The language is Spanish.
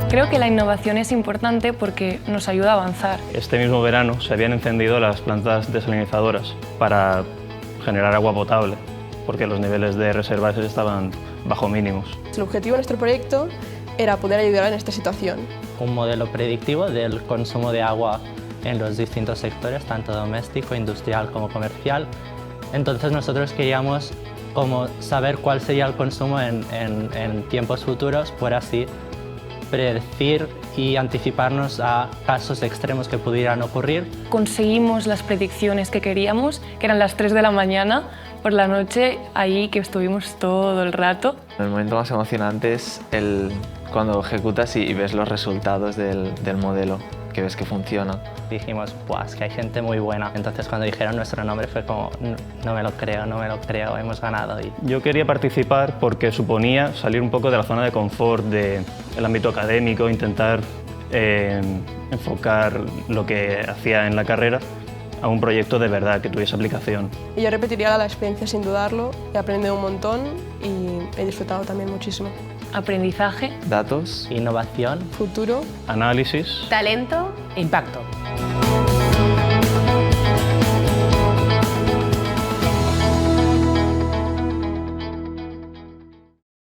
Creo que la innovación es importante porque nos ayuda a avanzar. Este mismo verano se habían encendido las plantas desalinizadoras para generar agua potable, porque los niveles de reservas estaban bajo mínimos. El objetivo de nuestro proyecto era poder ayudar en esta situación. Un modelo predictivo del consumo de agua en los distintos sectores, tanto doméstico, industrial como comercial. Entonces nosotros queríamos saber cuál sería el consumo en tiempos futuros, por así predecir y anticiparnos a casos extremos que pudieran ocurrir. Conseguimos las predicciones que queríamos, que eran las 3 de la mañana, por la noche, ahí que estuvimos todo el rato. El momento más emocionante es cuando ejecutas y ves los resultados del modelo, que ves que funciona. Dijimos, ¡buah, es que hay gente muy buena! Entonces cuando dijeron nuestro nombre fue como, no me lo creo, hemos ganado. Yo quería participar porque suponía salir un poco de la zona de confort del ámbito académico, intentar enfocar lo que hacía en la carrera a un proyecto de verdad que tuviese aplicación. Y yo repetiría la experiencia sin dudarlo, he aprendido un montón y he disfrutado también muchísimo. Aprendizaje, Datos, Innovación, Futuro, Análisis, talento, impacto.